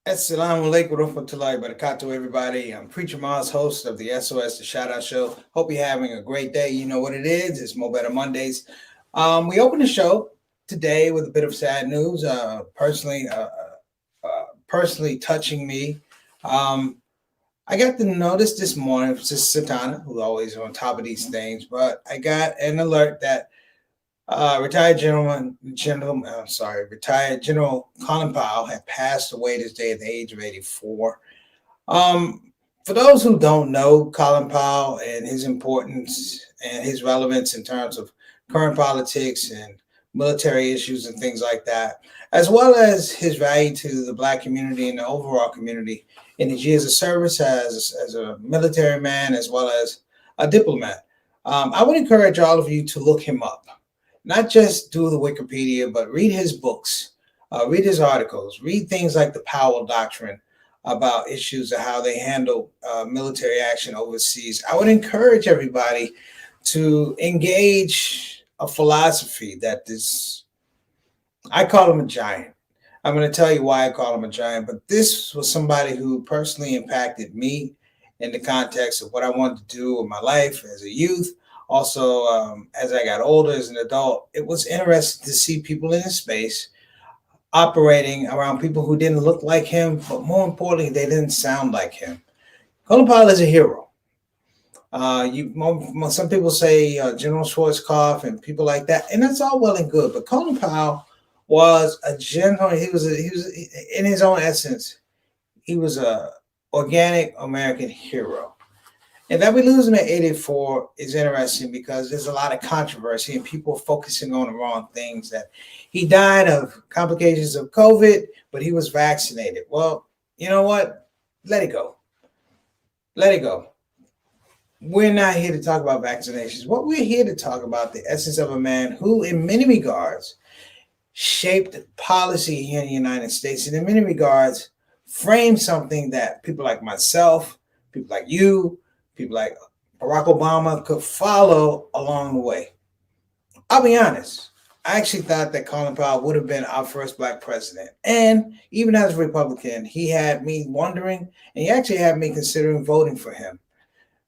Assalamu alaikum warahmatullahi wabarakatuh, everybody. I'm Preacher Miles, host of the SOS, the Shout Out Show. Hope you're having a great day. You know what it is. It's Mo Better Mondays. We open the show today with a bit of sad news, personally touching me. Um, I got the notice this morning from Sister Satana, who's always on top of these things, but I got an alert that retired General Colin Powell had passed away this day at the age of 84. For those who don't know Colin Powell and his importance and his relevance in terms of current politics and military issues and things like that, as well as his value to the Black community and the overall community in his years of service as a military man as well as a diplomat, I would encourage all of you to look him up. Not just do the Wikipedia, but read his books, read his articles, read things like the Powell Doctrine about issues of how they handle military action overseas. I would encourage everybody to engage a philosophy that I call him a giant. I'm going to tell you why I call him a giant, but this was somebody who personally impacted me in the context of what I wanted to do in my life as a youth. Also, as I got older as an adult, it was interesting to see people in his space operating around people who didn't look like him, but more importantly, they didn't sound like him. Colin Powell is a hero. Some people say General Schwarzkopf and people like that, and that's all well and good. But Colin Powell was a general. He was in his own essence, he was a organic American hero. And that we lose him at 84 is interesting because there's a lot of controversy and people focusing on the wrong things. That he died of complications of COVID, but he was vaccinated. Well, you know what? Let it go. Let it go. We're not here to talk about vaccinations. What we're here to talk about the essence of a man who, in many regards, shaped policy here in the United States, and in many regards, framed something that people like myself, people like you, people like Barack Obama could follow along the way. I'll be honest. I actually thought that Colin Powell would have been our first Black president. And even as a Republican, he had me wondering, and he actually had me considering voting for him.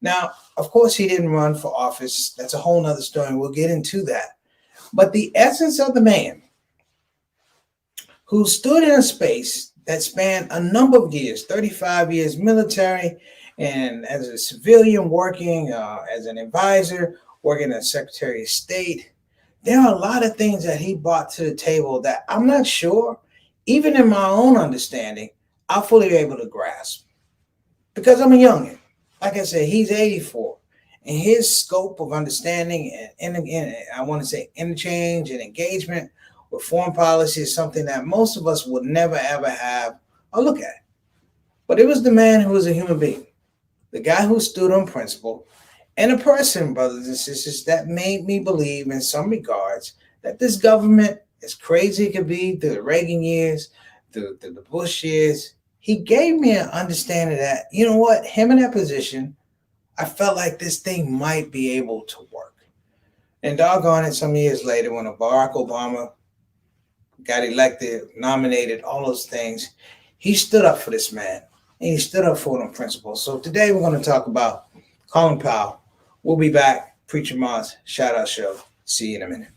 Now, of course, he didn't run for office. That's a whole nother story, and we'll get into that. But the essence of the man who stood in a space that spanned a number of years, 35 years military, and as a civilian working as an advisor, working as Secretary of State, there are a lot of things that he brought to the table that I'm not sure, even in my own understanding, I'm fully able to grasp. Because I'm a youngin'. Like I said, he's 84. And his scope of understanding and I want to say interchange and engagement with foreign policy is something that most of us would never, ever have a look at. But it was the man who was a human being. The guy who stood on principle, and a person, brothers and sisters, that made me believe in some regards that this government, as crazy it could be through the Reagan years, through the Bush years, he gave me an understanding that, you know what, him in that position, I felt like this thing might be able to work. And doggone it, some years later, when Barack Obama got elected, nominated, all those things, he stood up for this man. And he stood up for them principles. So today we're going to talk about Colin Powell. We'll be back. Preacher Moss, Shout Out Show. See you in a minute.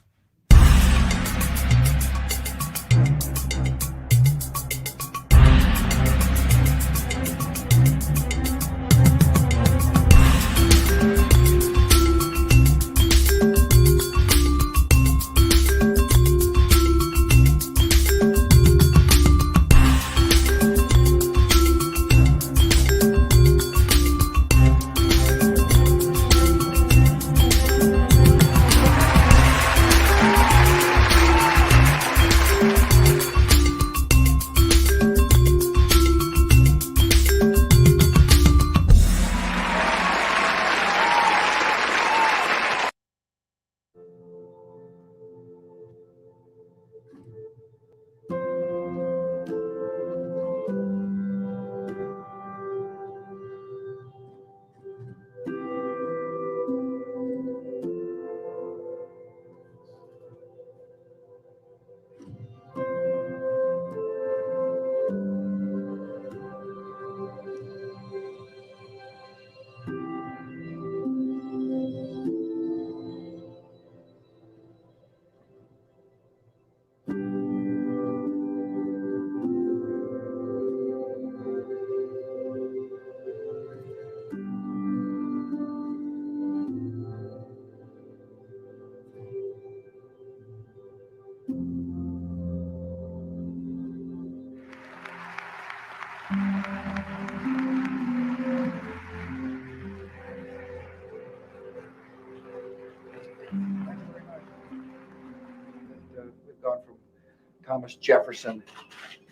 Thomas Jefferson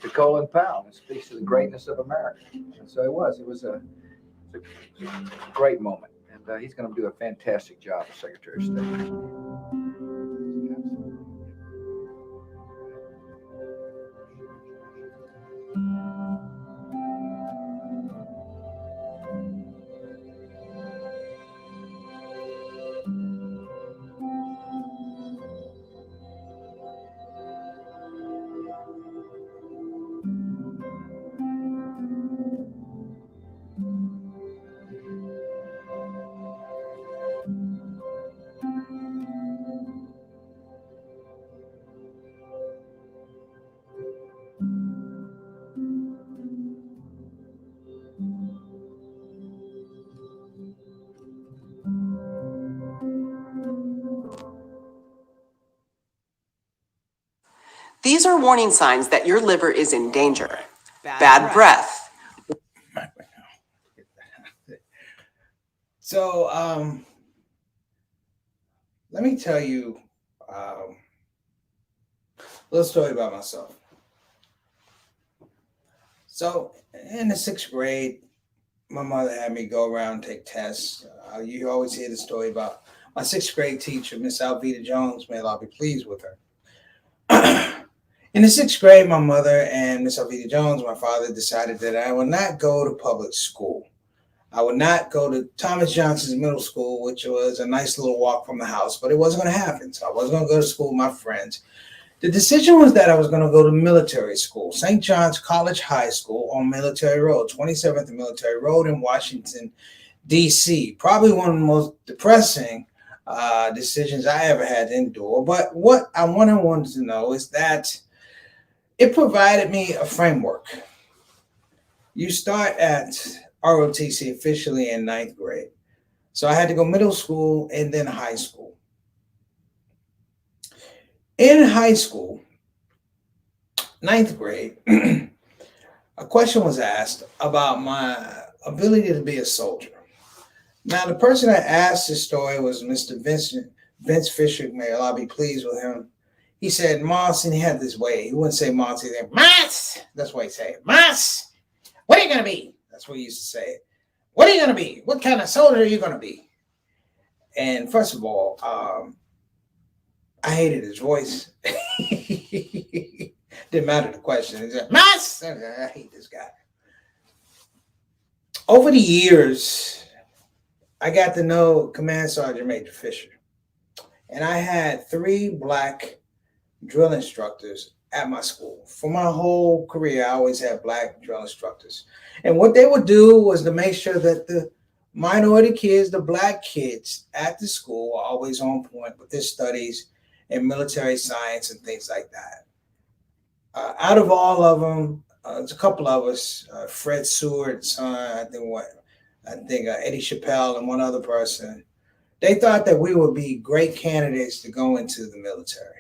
to Colin Powell. It speaks to the greatness of America. And so it was a great moment. And he's going to do a fantastic job as Secretary of State. These are warning signs that your liver is in danger. Bad breath. So, let me tell you a little story about myself. So, in the 6th grade, my mother had me go around and take tests. You always hear the story about my 6th grade teacher, Miss Alvita Jones. May Allah be pleased with her. In the 6th grade, my mother and Miss Alvita Jones, my father, decided that I would not go to public school. I would not go to Thomas Johnson's middle school, which was a nice little walk from the house, but it wasn't going to happen. So I wasn't going to go to school with my friends. The decision was that I was going to go to military school, St. John's College High School on Military Road, 27th and Military Road in Washington, D.C. Probably one of the most depressing decisions I ever had to endure. But what I wanted to know is that it provided me a framework. You start at ROTC officially in 9th grade. So I had to go middle school and then high school. In high school, 9th grade, a question was asked about my ability to be a soldier. Now, the person that asked this story was Mr. Vince Fisher. May Allah be pleased with him. He said, Moss, and he had this way. He wouldn't say Moss. He'd say, Moss. That's what he'd say. Moss, what are you going to be? That's what he used to say. What are you going to be? What kind of soldier are you going to be? And first of all, I hated his voice. Didn't matter the question. He said, Moss. I hate this guy. Over the years, I got to know Command Sergeant Major Fisher. And I had 3 black drill instructors at my school. For my whole career, I always had black drill instructors. And what they would do was to make sure that the minority kids, the black kids at the school were always on point with their studies in military science and things like that. Out of all of them, there's a couple of us, Fred Seward's son, I think Eddie Chappelle and one other person, they thought that we would be great candidates to go into the military.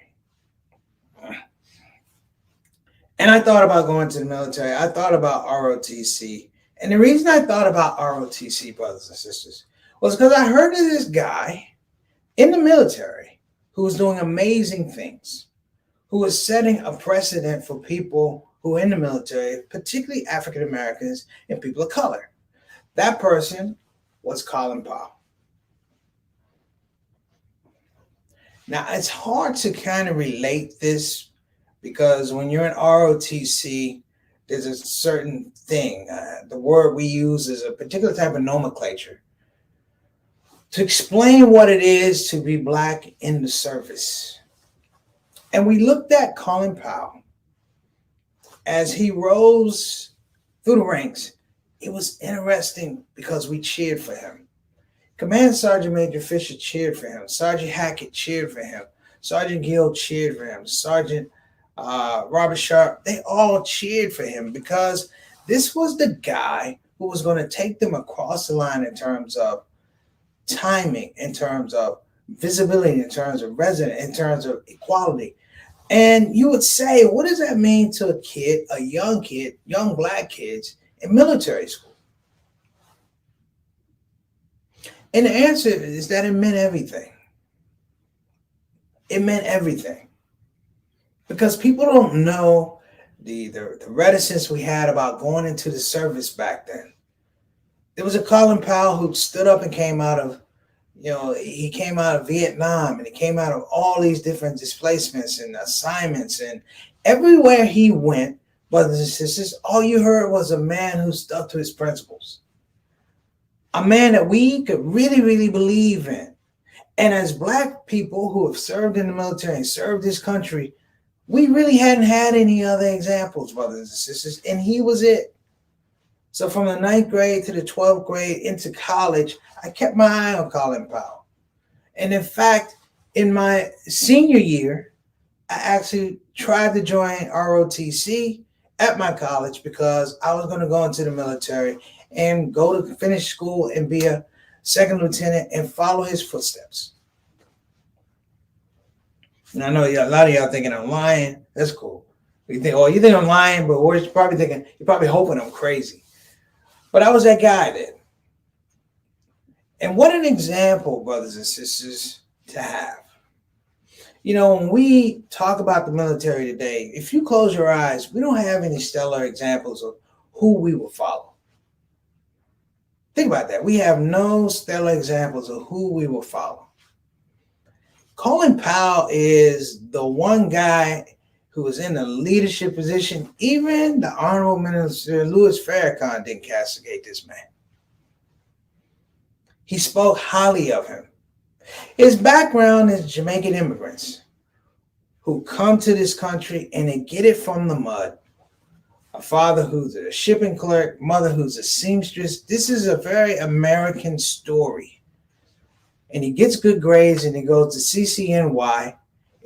And I thought about going to the military. I thought about ROTC. And the reason I thought about ROTC, brothers and sisters, was because I heard of this guy in the military who was doing amazing things, who was setting a precedent for people who are in the military, particularly African Americans and people of color. That person was Colin Powell. Now, it's hard to kind of relate this because when you're in ROTC, there's a certain thing. The word we use is a particular type of nomenclature to explain what it is to be black in the service. And we looked at Colin Powell as he rose through the ranks. It was interesting because we cheered for him. Command Sergeant Major Fisher cheered for him. Sergeant Hackett cheered for him. Sergeant Gill cheered for him. Sergeant Robert Sharp, they all cheered for him because this was the guy who was going to take them across the line in terms of timing, in terms of visibility, in terms of resident, in terms of equality. And you would say, what does that mean to a kid, young black kids in military school? And the answer is that it meant everything. It meant everything. because people don't know the reticence we had about going into the service back then. There was a Colin Powell who stood up and came out of, he came out of Vietnam, and he came out of all these different displacements and assignments, and everywhere he went, brothers and sisters, all you heard was a man who stuck to his principles. A man that we could really, really believe in. And as Black people who have served in the military and served this country, we really hadn't had any other examples, brothers and sisters, and he was it. So from the 9th grade to the 12th grade into college, I kept my eye on Colin Powell. And in fact, in my senior year, I actually tried to join ROTC at my college because I was going to go into the military and go to finish school and be a second lieutenant and follow his footsteps. And I know a lot of y'all thinking I'm lying. That's cool. You think I'm lying, but you're probably hoping I'm crazy. But I was that guy then. And what an example, brothers and sisters, to have. When we talk about the military today, if you close your eyes, we don't have any stellar examples of who we will follow. Think about that. We have no stellar examples of who we will follow. Colin Powell is the one guy who was in a leadership position. Even the Honorable Minister Louis Farrakhan didn't castigate this man. He spoke highly of him. His background is Jamaican immigrants who come to this country and they get it from the mud. A father who's a shipping clerk, mother who's a seamstress. This is a very American story. And he gets good grades and he goes to CCNY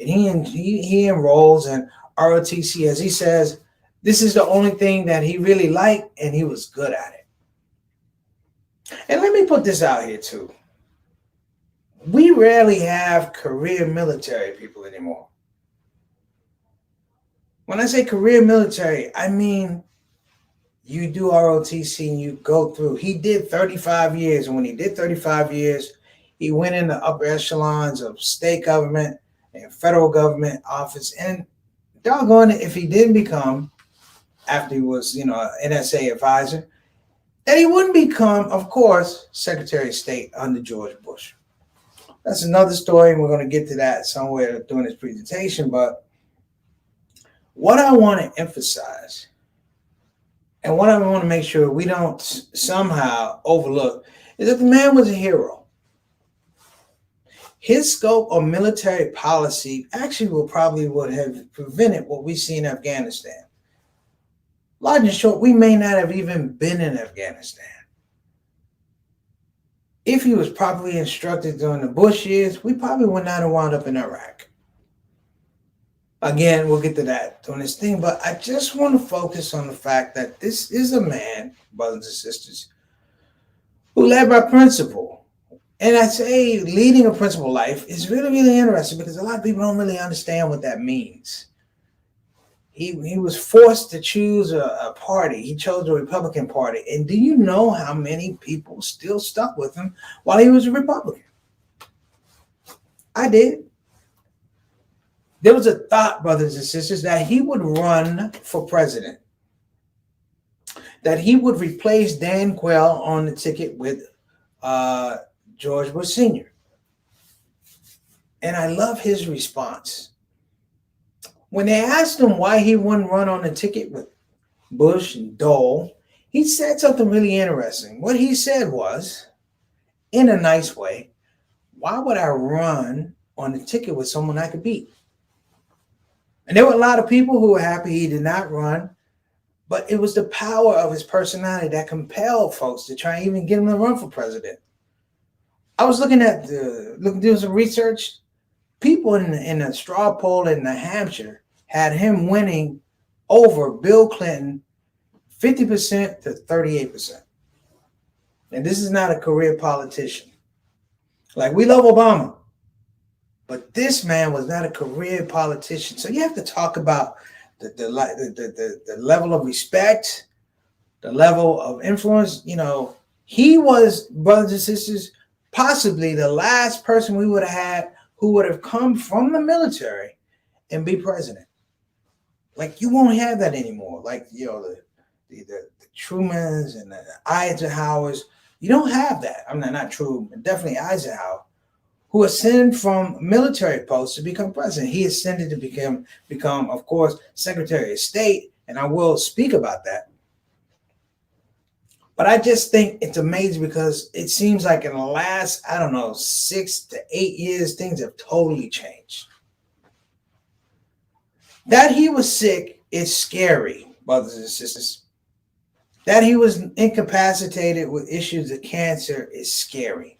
and he enrolls in ROTC. As he says, this is the only thing that he really liked and he was good at it. And let me put this out here too. We rarely have career military people anymore. When I say career military, I mean you do ROTC and you go through. He did 35 years, and when he did 35 years, he went in the upper echelons of state government and federal government office. And doggone it, if he didn't become, after he was, an NSA advisor, that he wouldn't become, of course, Secretary of State under George Bush. That's another story, and we're going to get to that somewhere during this presentation. But what I want to emphasize, and what I want to make sure we don't somehow overlook, is that the man was a hero. His scope of military policy actually would have prevented what we see in Afghanistan. Large and short, we may not have even been in Afghanistan. If he was properly instructed during the Bush years, we probably would not have wound up in Iraq. Again, we'll get to that during this thing, but I just want to focus on the fact that this is a man, brothers and sisters, who led by principle. And I say leading a principled life is really, really interesting because a lot of people don't really understand what that means. He was forced to choose a party. He chose the Republican Party. And do you know how many people still stuck with him while he was a Republican? I did. There was a thought, brothers and sisters, that he would run for president, that he would replace Dan Quayle on the ticket with George Bush Sr. And I love his response. When they asked him why he wouldn't run on the ticket with Bush and Dole, he said something really interesting. What he said was, in a nice way, why would I run on the ticket with someone I could beat? And there were a lot of people who were happy he did not run, but it was the power of his personality that compelled folks to try and even get him to run for president. I was looking doing some research. People in a straw poll in New Hampshire had him winning over Bill Clinton 50% to 38%. And this is not a career politician. Like, we love Obama, but this man was not a career politician. So you have to talk about the level of respect, the level of influence. He was, brothers and sisters, possibly the last person we would have had who would have come from the military and be president. Like you won't have that anymore. Like the Trumans and the Eisenhowers, you don't have that. I'm not Truman, definitely Eisenhower, who ascended from military posts to become president. He ascended to become, of course, Secretary of State, and I will speak about that. But I just think it's amazing because it seems like in the last, I don't know, 6 to 8 years, things have totally changed. That he was sick is scary, brothers and sisters. That he was incapacitated with issues of cancer is scary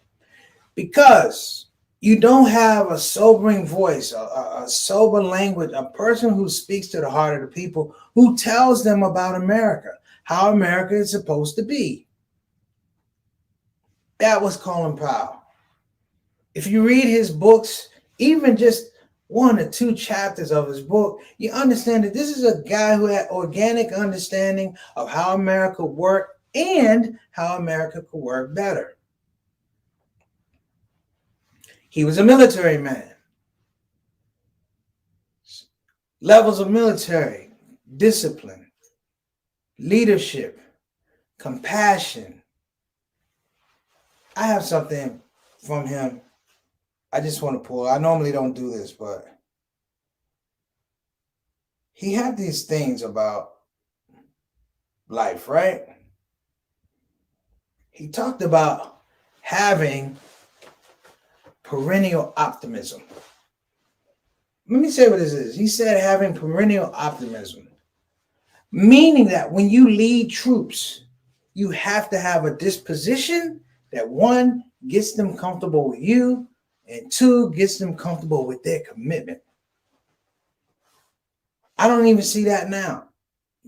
because you don't have a sobering voice, a sober language, a person who speaks to the heart of the people, who tells them about America, how America is supposed to be. That was Colin Powell. If you read his books, even just 1 or 2 chapters of his book, you understand that this is a guy who had organic understanding of how America worked and how America could work better. He was a military man. Levels of military, discipline, leadership, compassion. I have something from him I just want to pull. I normally don't do this, but he had these things about life, right? He talked about having perennial optimism. Let me say what this is. He said having perennial optimism, meaning that when you lead troops, you have to have a disposition that 1, gets them comfortable with you, and 2, gets them comfortable with their commitment. I don't even see that now.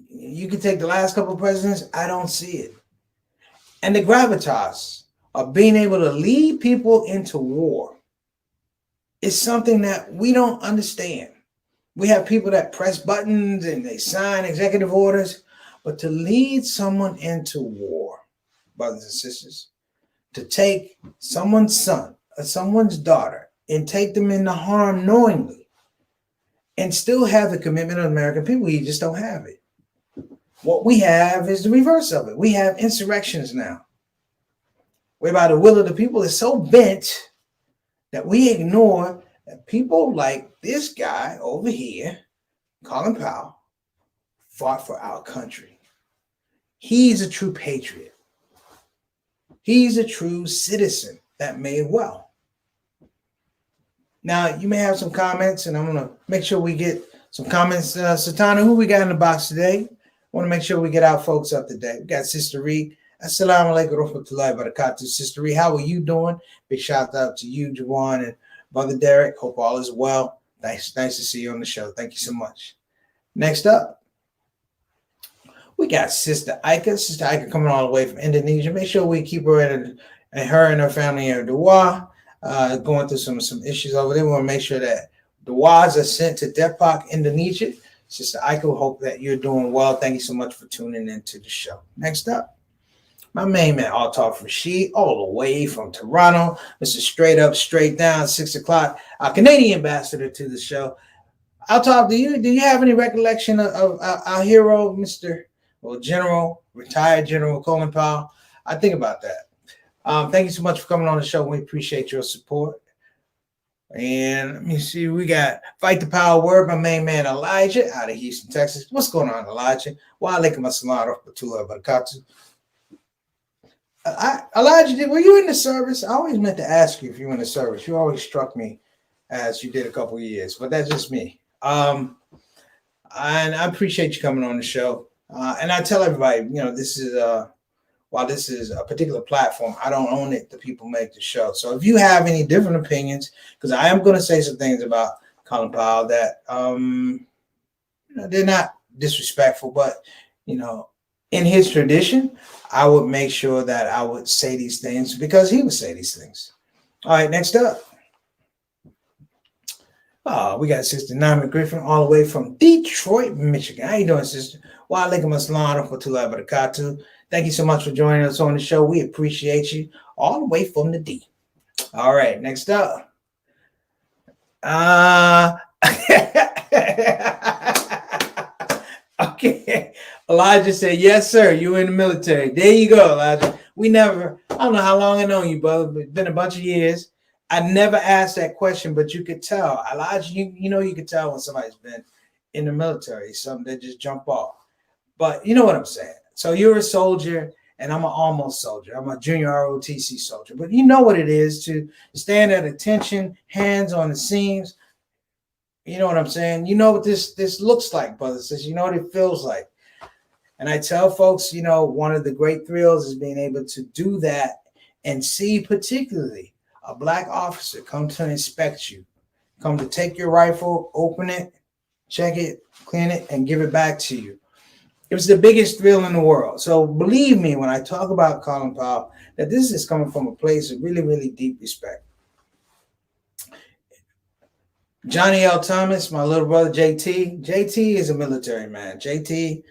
You can take the last couple of presidents, I don't see it. And the gravitas of being able to lead people into war is something that we don't understand. We have people that press buttons and they sign executive orders, but to lead someone into war, brothers and sisters, to take someone's son or someone's daughter and take them into harm knowingly and still have the commitment of American people, you just don't have it. What we have is the reverse of it. We have insurrections now, whereby the will of the people is so bent that we ignore that people like this guy over here, Colin Powell, fought for our country. He's a true patriot. He's a true citizen that made well. Now, you may have some comments, and I'm going to make sure we get some comments. Satana, who we got in the box today? I want to make sure we get our folks up to date. We got Sister Reed. Assalamu alaikum warahmatullahi wabarakatuh. Sister Reed, how are you doing? Big shout out to you, Jawan, and Brother Derek. Hope all is well. Nice to see you on the show. Thank you so much. Next up, we got Sister Ika. Sister Ika coming all the way from Indonesia. Make sure we keep her and her family in dua. Going through some issues over there. We want to make sure that duas are sent to Depok, Indonesia. Sister Ika, hope that you're doing well. Thank you so much for tuning into the show. Next up, my main man, Altaf Rashid, all the way from Toronto. Mr. Straight Up, Straight Down, 6 o'clock. Our Canadian ambassador to the show. Altaf, do you have any recollection of our hero, retired General Colin Powell? I think about that. Thank you so much for coming on the show. We appreciate your support. And let me see, we got Fight the Power Word, my main man Elijah out of Houston, Texas. What's going on, Elijah? Wa alaikum assalam wa rahmatullahi wa barakatuh. Elijah, were you in the service? I always meant to ask you if you were in the service. You always struck me as you did a couple of years, but that's just me. And I appreciate you coming on the show. And I tell everybody, this is while this is a particular platform, I don't own it. The people make the show. So if you have any different opinions, because I am going to say some things about Colin Powell that they're not disrespectful, but in his tradition, I would make sure that I would say these things because he would say these things. All right, next up. We got Sister Naima Griffin all the way from Detroit, Michigan. How you doing, sister? Wa alaikum assalam wa rahmatullahi wa barakatuh. Thank you so much for joining us on the show. We appreciate you all the way from the D. All right, next up. Okay. Elijah said, yes, sir. You in the military. There you go, Elijah. I don't know how long I know you, brother, but it's been a bunch of years. I never asked that question, but you could tell. Elijah, you could tell when somebody's been in the military, something that just jump off. But you know what I'm saying. So you're a soldier, and I'm an almost soldier. I'm a junior ROTC soldier. But you know what it is to stand at attention, hands on the seams. You know what I'm saying? You know what this looks like, brothers. You know what it feels like. And I tell folks, one of the great thrills is being able to do that and see particularly a black officer come to inspect you, come to take your rifle, open it, check it, clean it, and give it back to you. It was the biggest thrill in the world. So believe me when I talk about Colin Powell, that this is coming from a place of really, really deep respect. Johnny L. Thomas, my little brother JT. JT is a military man. JT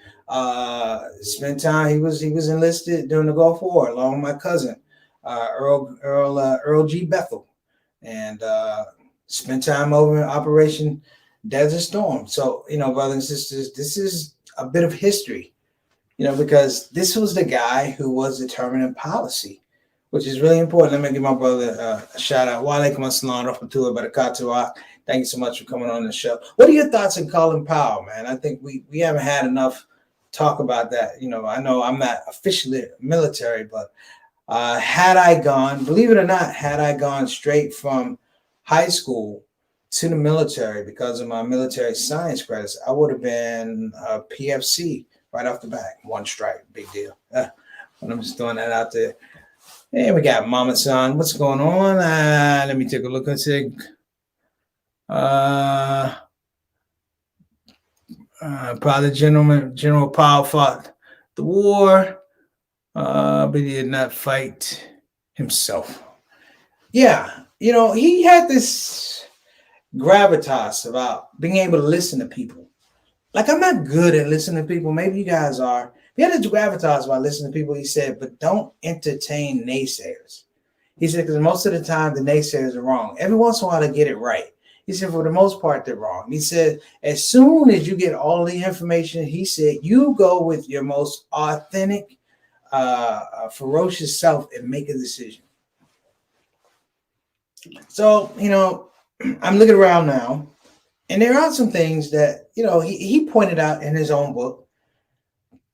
spent time. He was enlisted during the Gulf War along with my cousin Earl G. Bethel, and spent time over in Operation Desert Storm. So brothers and sisters, this is a bit of history, because this was the guy who was determining policy, which is really important. Let me give my brother a shout out. Wa alaikum assalam wa rahmatullahi wa barakatuh. Thank you so much for coming on the show. What are your thoughts on Colin Powell, man? I think we haven't had enough talk about that. I know I'm not officially military, but had I gone straight from high school to the military because of my military science credits, I would have been a PFC right off the bat. One strike, big deal. But I'm just throwing that out there. And we got Mama San. What's going on? Let me take a look and see. Probably General Powell fought the war, but he did not fight himself. Yeah, he had this gravitas about being able to listen to people. Like, I'm not good at listening to people. Maybe you guys are. He had this gravitas about listening to people. He said, but don't entertain naysayers. He said, because most of the time the naysayers are wrong. Every once in a while they get it right. He said, for the most part, they're wrong. He said, as soon as you get all the information, he said, you go with your most authentic, ferocious self and make a decision. So, I'm looking around now, and there are some things that, he pointed out in his own book.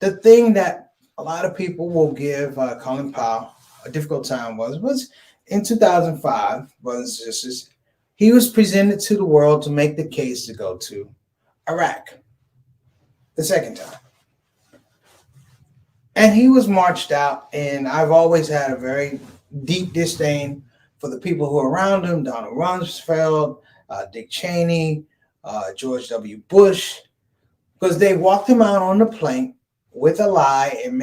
The thing that a lot of people will give Colin Powell a difficult time was in 2005, brothers and sisters, he was presented to the world to make the case to go to Iraq the second time. And he was marched out, and I've always had a very deep disdain for the people who are around him, Donald Rumsfeld, Dick Cheney, George W. Bush, because they walked him out on the plank with a lie and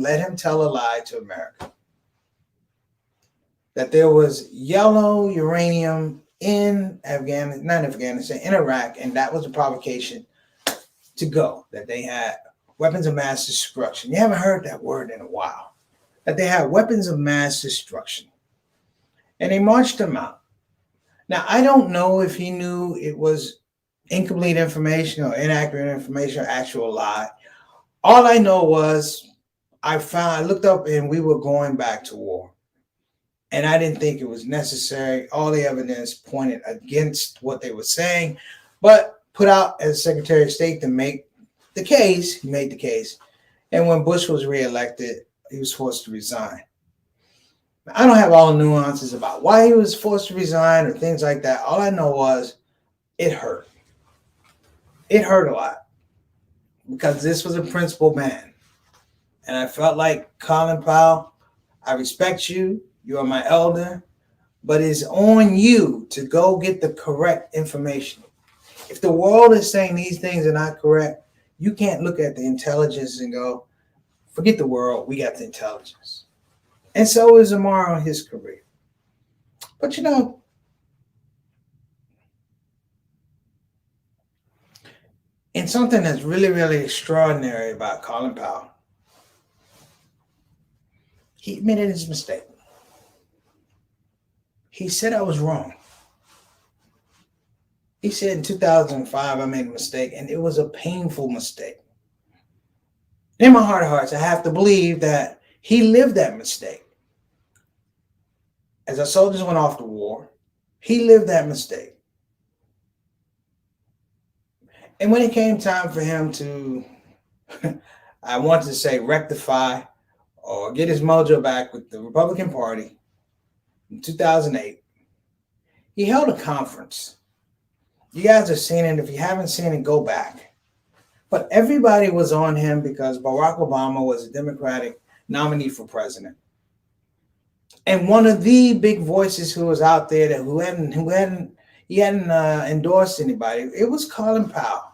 let him tell a lie to America. That there was yellow uranium in in Iraq, and that was the provocation to go, that they had weapons of mass destruction. You haven't heard that word in a while. That they had weapons of mass destruction. And they marched them out. Now, I don't know if he knew it was incomplete information or inaccurate information or actual lie. All I know was I looked up and we were going back to war. And I didn't think it was necessary. All the evidence pointed against what they were saying, but put out as Secretary of State to make the case. He made the case. And when Bush was reelected, he was forced to resign. I don't have all the nuances about why he was forced to resign or things like that. All I know was it hurt. It hurt a lot because this was a principled man. And I felt like, Colin Powell, I respect you. You are my elder, but it's on you to go get the correct information. If the world is saying these things are not correct, you can't look at the intelligence and go, forget the world, we got the intelligence. And so is Amar on his career. But in something that's really, really extraordinary about Colin Powell, he admitted his mistake. He said I was wrong. He said in 2005, I made a mistake, and it was a painful mistake. In my heart of hearts, I have to believe that he lived that mistake. As our soldiers went off to war, he lived that mistake. And when it came time for him to, I want to say, rectify or get his mojo back with the Republican Party in 2008, he held a conference. You guys have seen it. If you haven't seen it, go back. But everybody was on him because Barack Obama was a Democratic nominee for president. And one of the big voices who was out there that who hadn't endorsed anybody, it was Colin Powell.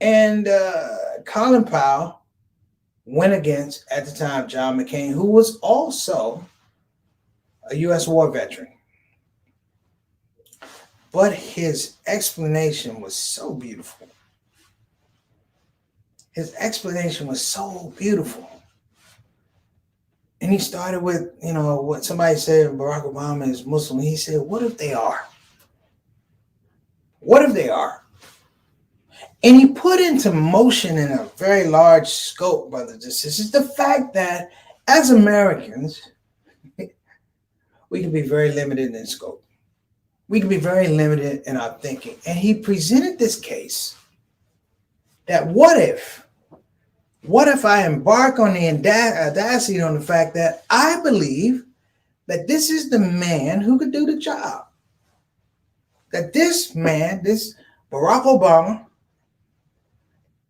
And Colin Powell went against, at the time, John McCain, who was also a U.S. war veteran. But his explanation was so beautiful. His explanation was so beautiful. And he started with, what somebody said, Barack Obama is Muslim. He said, what if they are? What if they are? And he put into motion in a very large scope, brothers and sisters, the fact that as Americans, we can be very limited in scope. We can be very limited in our thinking. And he presented this case that what if I embark on the audacity on the fact that I believe that this is the man who could do the job? That this man, this Barack Obama,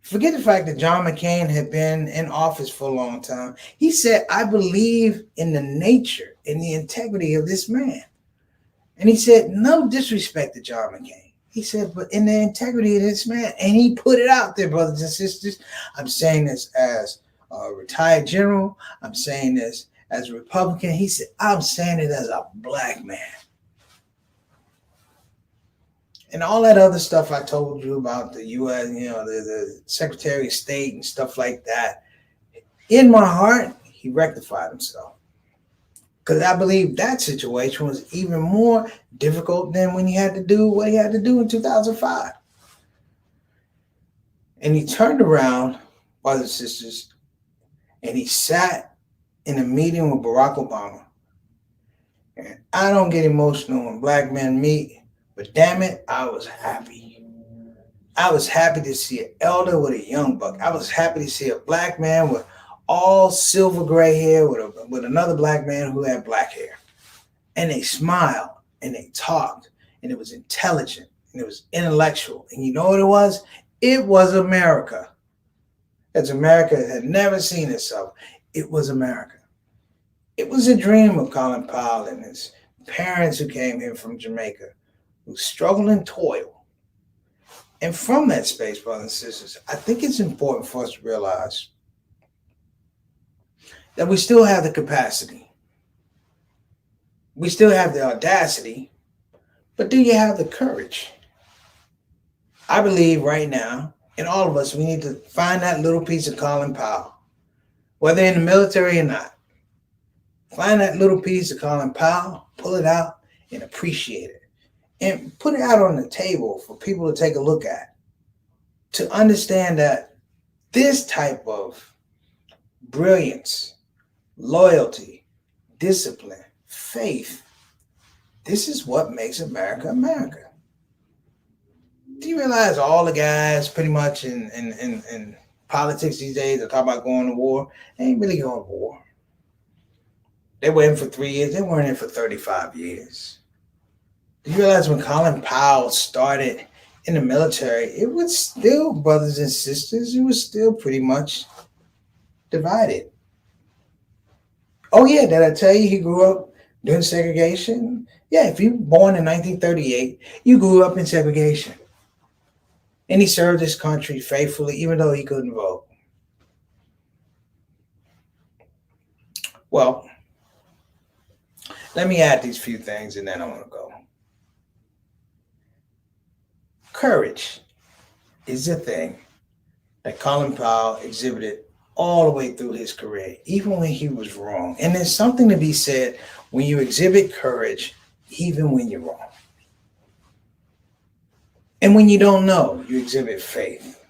forget the fact that John McCain had been in office for a long time. He said, I believe in the nature and the integrity of this man. And he said, no disrespect to John McCain. He said, but in the integrity of this man. And he put it out there, brothers and sisters. I'm saying this as a retired general. I'm saying this as a Republican. He said, I'm saying it as a black man. And all that other stuff I told you about the U.S., the Secretary of State and stuff like that. In my heart, he rectified himself. Because I believe that situation was even more difficult than when he had to do what he had to do in 2005. And he turned around, brothers and sisters, and he sat in a meeting with Barack Obama. And I don't get emotional when black men meet, but damn it, I was happy. I was happy to see an elder with a young buck. I was happy to see a black man with all silver gray hair with another black man who had black hair. And they smiled and they talked, and it was intelligent and it was intellectual. And you know what it was? It was America. As America had never seen itself. It was America. It was a dream of Colin Powell and his parents who came here from Jamaica, who struggled and toiled. And from that space, brothers and sisters, I think it's important for us to realize that we still have the capacity. We still have the audacity, but do you have the courage? I believe right now, in all of us, we need to find that little piece of Colin Powell, whether in the military or not. Find that little piece of Colin Powell, pull it out, and appreciate it. And put it out on the table for people to take a look at, to understand that this type of brilliance, loyalty, discipline, faith, this is what makes America America. Do you realize all the guys pretty much in politics these days are talking about going to war? They ain't really going to war. They were in for 3 years. They weren't in for 35 years. Do you realize when Colin Powell started in the military, it was still, brothers and sisters, it was still pretty much divided. Oh, yeah, did I tell you he grew up during segregation? Yeah, if you were born in 1938, you grew up in segregation. And he served his country faithfully, even though he couldn't vote. Well, let me add these few things and then I want to go. Courage is a thing that Colin Powell exhibited all the way through his career, even when he was wrong. And there's something to be said when you exhibit courage, even when you're wrong. And when you don't know, you exhibit faith.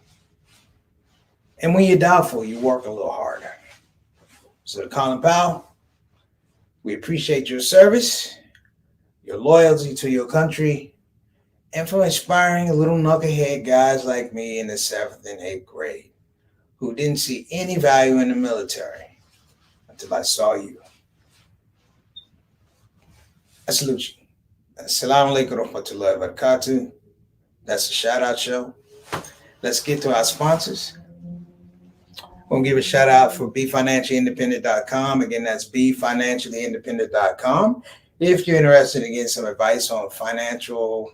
And when you're doubtful, you work a little harder. So to Colin Powell, we appreciate your service, your loyalty to your country, and for inspiring little knucklehead guys like me in the 7th and 8th grade who didn't see any value in the military until I saw you. I salute you. Assalamu alaikum wa rahmatullahi wa barakatuh. That's the shout out show. Let's get to our sponsors. We'll give a shout out for BeFinanciallyIndependent.com. Again, that's BeFinanciallyIndependent.com. If you're interested in getting some advice on financial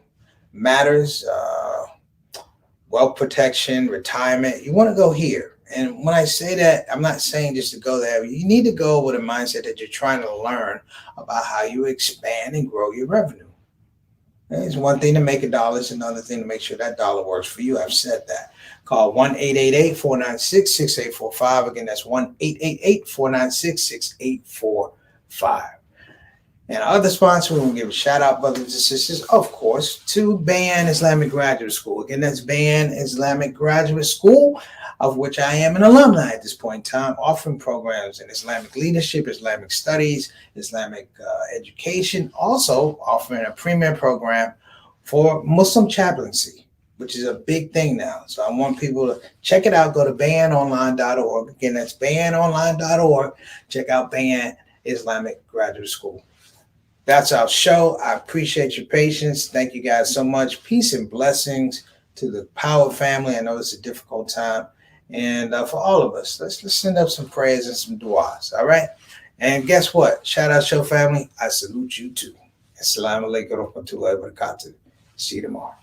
matters, wealth protection, retirement, you want to go here. And when I say that, I'm not saying just to go there. You need to go with a mindset that you're trying to learn about how you expand and grow your revenue. It's one thing to make a dollar. It's another thing to make sure that dollar works for you. I've said that. Call 1-888-496-6845. Again, that's 1-888-496-6845. And our other sponsor, we'll give a shout out, brothers and sisters, of course, to Bayan Islamic Graduate School. Again, that's Bayan Islamic Graduate School, of which I am an alumni at this point in time, offering programs in Islamic leadership, Islamic studies, Islamic education, also offering a premier program for Muslim chaplaincy, which is a big thing now. So I want people to check it out. Go to bayanonline.org. Again, that's bayanonline.org. Check out Bayan Islamic Graduate School. That's our show. I appreciate your patience. Thank you guys so much. Peace and blessings to the Powell family. I know it's a difficult time. And for all of us, let's send up some prayers and some du'as, all right? And guess what? Shout out show family. I salute you too. Assalamu alaikum wa rahmatullahi wa barakatuh. See you tomorrow.